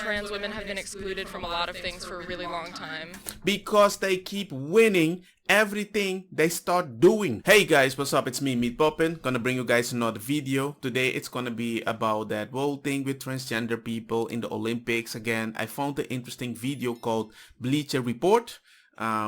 trans women have been excluded from a lot of things for a really long time. Because they keep winning everything they start doing. Hey guys, what's up? It's me, Meat Poppin. Gonna bring you guys another video. Today it's gonna be about that whole thing with transgender people in the Olympics. Again, I found an interesting video called Bleacher Report.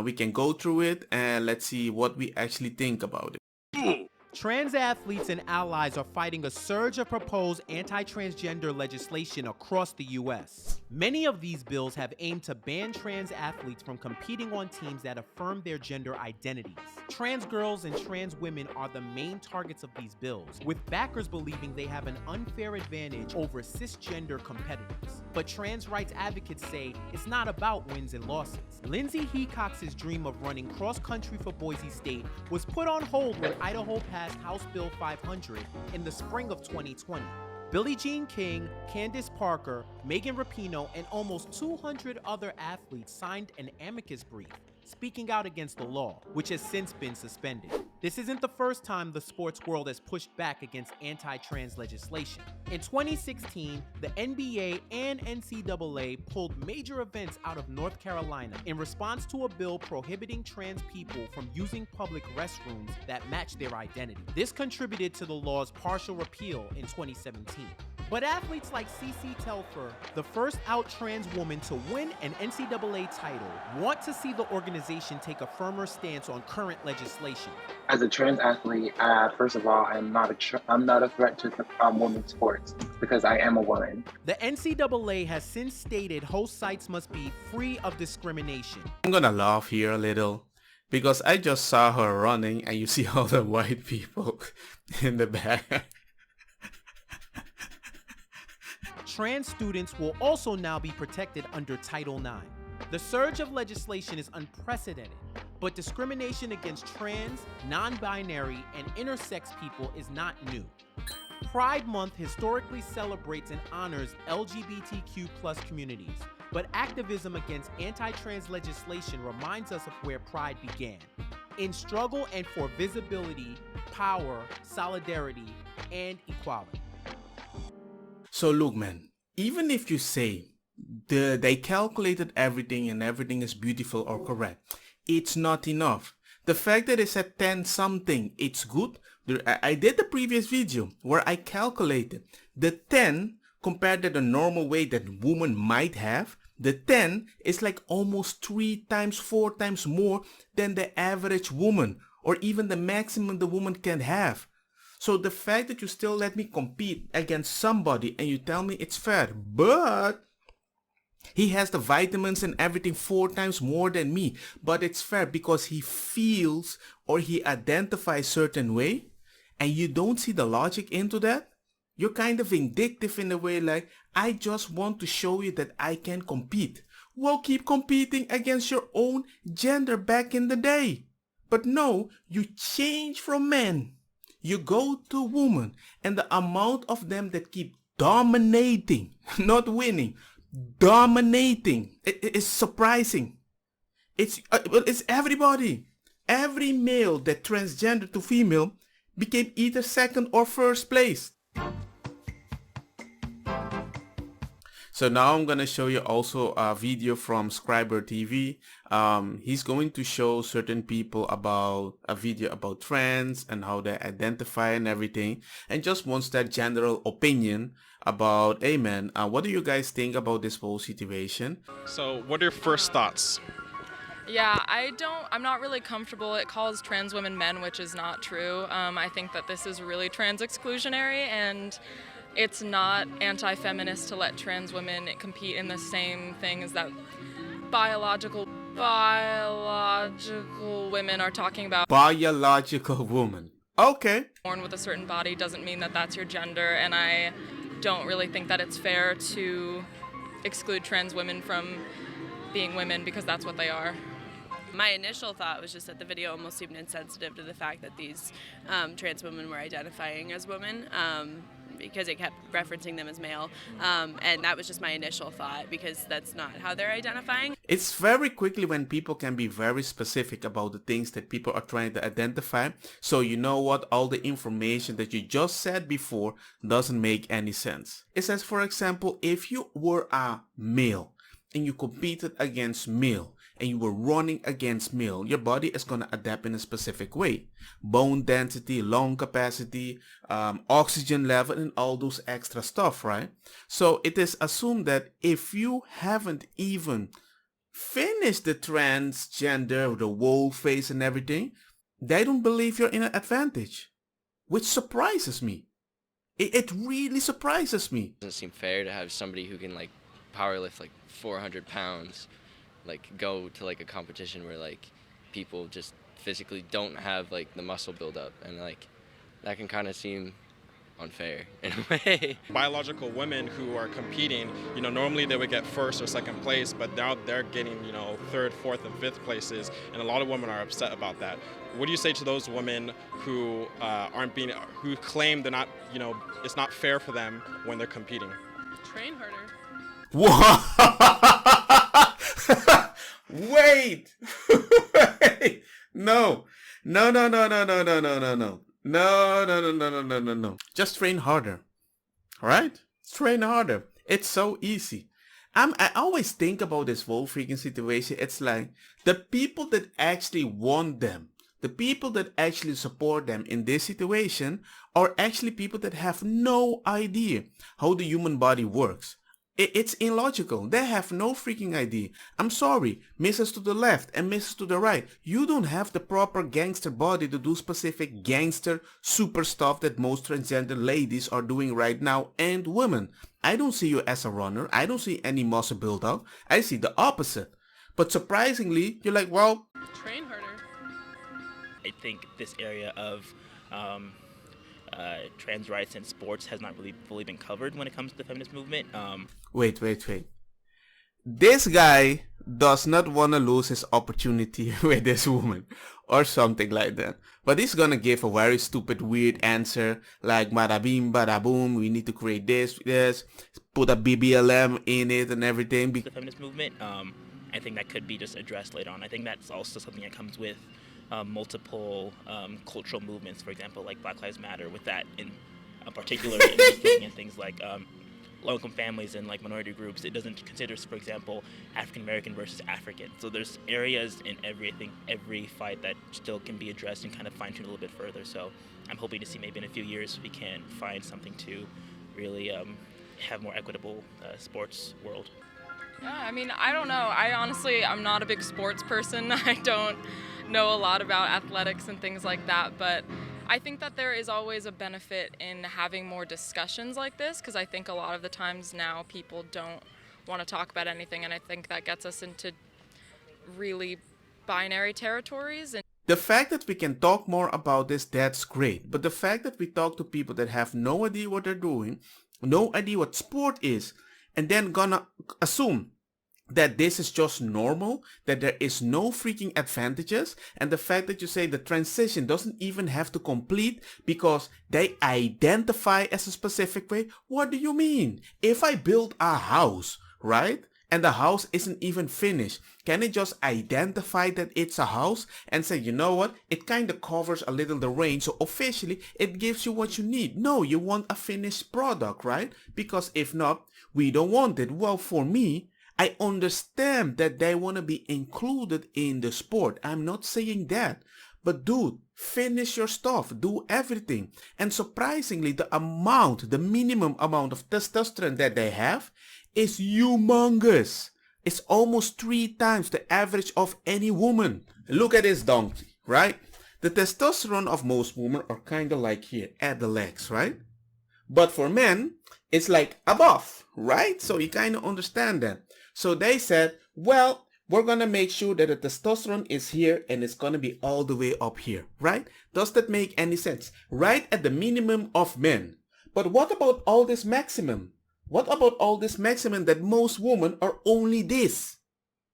We can go through it and let's see what we actually think about it. Trans athletes and allies are fighting a surge of proposed anti-transgender legislation across the U.S. Many of these bills have aimed to ban trans athletes from competing on teams that affirm their gender identities. Trans girls and trans women are the main targets of these bills, with backers believing they have an unfair advantage over cisgender competitors. But trans rights advocates say it's not about wins and losses. Lindsay Heacox's dream of running cross-country for Boise State was put on hold when Idaho passed House Bill 500 in the spring of 2020. Billie Jean King, Candace Parker, Megan Rapinoe, and almost 200 other athletes signed an amicus brief speaking out against the law, which has since been suspended. This isn't the first time the sports world has pushed back against anti-trans legislation. In 2016, the NBA and NCAA pulled major events out of North Carolina in response to a bill prohibiting trans people from using public restrooms that match their identity. This contributed to the law's partial repeal in 2017. But athletes like CeCe Telfer, the first out trans woman to win an NCAA title, want to see the organization take a firmer stance on current legislation. As a trans athlete, first of all, I'm not a threat to women's sports because I am a woman. The NCAA has since stated host sites must be free of discrimination. I'm gonna laugh here a little because I just saw her running and you see all the white people in the back. Trans students will also now be protected under Title IX. The surge of legislation is unprecedented, but discrimination against trans, non-binary, and intersex people is not new. Pride Month historically celebrates and honors LGBTQ+ communities, but activism against anti-trans legislation reminds us of where Pride began, in struggle and for visibility, power, solidarity, and equality. So look man, even if you say they calculated everything and everything is beautiful or correct, it's not enough. The fact that it's at 10 something, it's good. I did the previous video where I calculated the 10 compared to the normal weight that woman might have. The 10 is like almost 3 times, 4 times more than the average woman or even the maximum the woman can have. So the fact that you still let me compete against somebody and you tell me it's fair, but he has the vitamins and everything 4 times more than me, but it's fair because he feels or he identifies certain way, and you don't see the logic into that, you're kind of vindictive in a way like, I just want to show you that I can compete. Well, keep competing against your own gender back in the day. But no, you change from men. You go to women, and the amount of them that keep dominating, not winning, dominating, it is surprising. It's everybody. Every male that transgender to female became either second or first place. So now I'm going to show you also a video from Scriber TV. He's going to show certain people about a video about trans and how they identify and everything, and just wants that general opinion about, hey man, what do you guys think about this whole situation? So what are your first thoughts? Yeah, I'm not really comfortable. It calls trans women men, which is not true. I think that this is really trans exclusionary, and it's not anti-feminist to let trans women compete in the same thing as that biological women are talking about. Biological woman. Okay. Born with a certain body doesn't mean that that's your gender, and I don't really think that it's fair to exclude trans women from being women because that's what they are. My initial thought was just that the video almost seemed insensitive to the fact that these trans women were identifying as women. because it kept referencing them as male. And that was just my initial thought, because that's not how they're identifying. It's very quickly when people can be very specific about the things that people are trying to identify. So you know what? All the information that you just said before doesn't make any sense. It says, for example, if you were a male and you competed against male and you were running against male, your body is going to adapt in a specific way. Bone density, lung capacity, oxygen level, and all those extra stuff, right? So it is assumed that if you haven't even finished the transgender, the whole face and everything, they don't believe you're in an advantage, which surprises me. It really surprises me. It doesn't seem fair to have somebody who can like power lift like 400 pounds like go to like a competition where like people just physically don't have like the muscle buildup, and like that can kind of seem unfair in a way. Biological women who are competing, you know, normally they would get first or second place, but now they're getting, you know, third, fourth, and fifth places, and a lot of women are upset about that. What do you say to those women who who claim they're not, you know, it's not fair for them when they're competing? Train harder. What? Wait. Wait. No. No, no, no, no, no, no, no, no, no. No, no, no, no, no, no, no, no. Just train harder. Alright? Train harder. It's so easy. I always think about this whole freaking situation. It's like the people that actually want them, the people that actually support them in this situation are actually people that have no idea how the human body works. It's illogical. They have no freaking idea. I'm sorry, misses to the left and misses to the right. You don't have the proper gangster body to do specific gangster super stuff that most transgender ladies are doing right now, and women. I don't see you as a runner. I don't see any muscle build up. I see the opposite. But surprisingly, you're like, well, Train harder. I think this area of trans rights in sports has not really fully been covered when it comes to the feminist movement. Wait. This guy does not want to lose his opportunity with this woman or something like that. But he's gonna give a very stupid, weird answer like bada bing, bada boom, we need to create this, put a BBLM in it and everything. The feminist movement, I think that could be just addressed later on. I think that's also something that comes with multiple cultural movements, for example, like Black Lives Matter, with that in particular, looking at things like low-income families and like minority groups. It doesn't consider, for example, African American versus African. So there's areas in every fight that still can be addressed and kind of fine-tuned a little bit further. So I'm hoping to see maybe in a few years we can find something to really have more equitable sports world. Yeah, I mean, I don't know. I'm not a big sports person. I don't know a lot about athletics and things like that, but I think that there is always a benefit in having more discussions like this, because I think a lot of the times now people don't want to talk about anything, and I think that gets us into really binary territories. And the fact that we can talk more about this, that's great. But the fact that we talk to people that have no idea what they're doing, no idea what sport is, and then gonna assume that this is just normal, that there is no freaking advantages, and the fact that you say the transition doesn't even have to complete because they identify as a specific way. What do you mean? If I build a house, right, and the house isn't even finished, can it just identify that it's a house and say, you know what, it kind of covers a little the range, so officially it gives you what you need? No, you want a finished product, right? Because if not, we don't want it. Well, for me, I understand that they want to be included in the sport. I'm not saying that. But dude, finish your stuff. Do everything. And surprisingly, the minimum amount of testosterone that they have is humongous. It's almost 3 times the average of any woman. Look at this donkey, right? The testosterone of most women are kind of like here at the legs, right? But for men, it's like above, right? So you kind of understand that. So they said, well, we're going to make sure that the testosterone is here and it's going to be all the way up here, right? Does that make any sense? Right at the minimum of men. But what about all this maximum? What about all this maximum that most women are only this?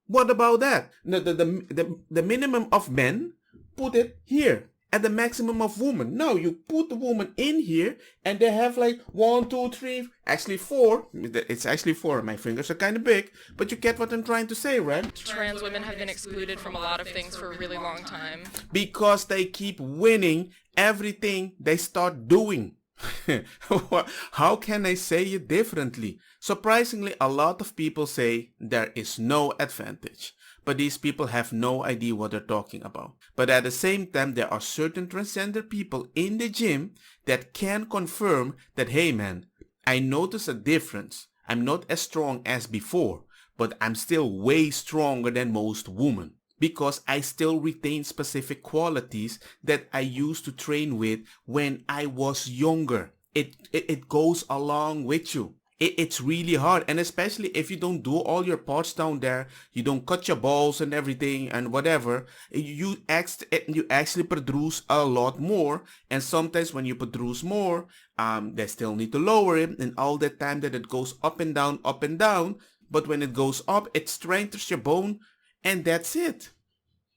What about that? The minimum of men, put it here. at the maximum of women. No, you put the woman in here and they have like 1, 2, 3, actually 4. It's actually 4. My fingers are kind of big, but you get what I'm trying to say, right? Trans women have been excluded from a lot of things for a really long time. Because they keep winning everything they start doing. How can I say it differently? Surprisingly, a lot of people say there is no advantage. But these people have no idea what they're talking about. But at the same time, there are certain transgender people in the gym that can confirm that, hey man, I notice a difference. I'm not as strong as before, but I'm still way stronger than most women. Because I still retain specific qualities that I used to train with when I was younger. It goes along with you. It's really hard, and especially if you don't do all your parts down there, you don't cut your balls and everything and whatever, you actually produce a lot more. And sometimes when you produce more, they still need to lower it, and all the time that it goes up and down, but when it goes up, it strengthens your bone, and that's it.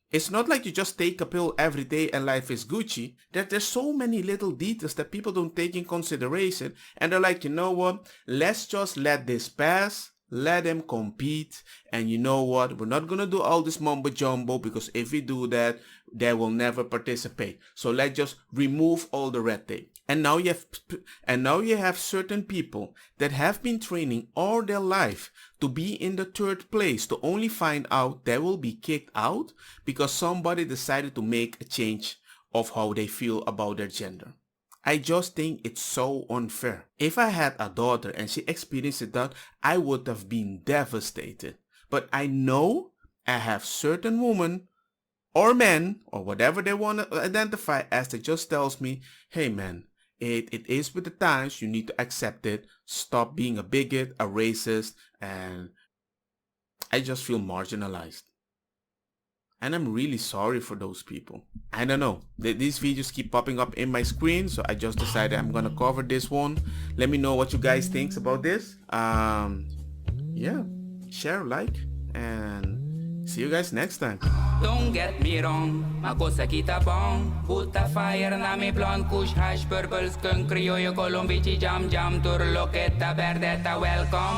It's not like you just take a pill every day and life is Gucci. There's so many little details that people don't take in consideration. And they're like, you know what? Let's just let this pass. Let them compete. And you know what? We're not going to do all this mumbo jumbo, because if we do that, they will never participate. So let's just remove all the red tape. And now you have certain people that have been training all their life to be in the 3rd place, to only find out they will be kicked out because somebody decided to make a change of how they feel about their gender. I just think it's so unfair. If I had a daughter and she experienced it, I would have been devastated. But I know I have certain women or men or whatever they want to identify as that just tells me, hey man, it is with the times, you need to accept it, stop being a bigot, a racist, and I just feel marginalized. And I'm really sorry for those people. I don't know, these videos keep popping up in my screen, so I just decided I'm gonna cover this one. Let me know what you guys think about this. Yeah, share, like, and see you guys next time. Don't get me wrong, ma cosa kita bong. Buta fire na mi blonde, kush hash, purple skunk, criollo, colombici, jam, turloqueta, verdeta, welcome.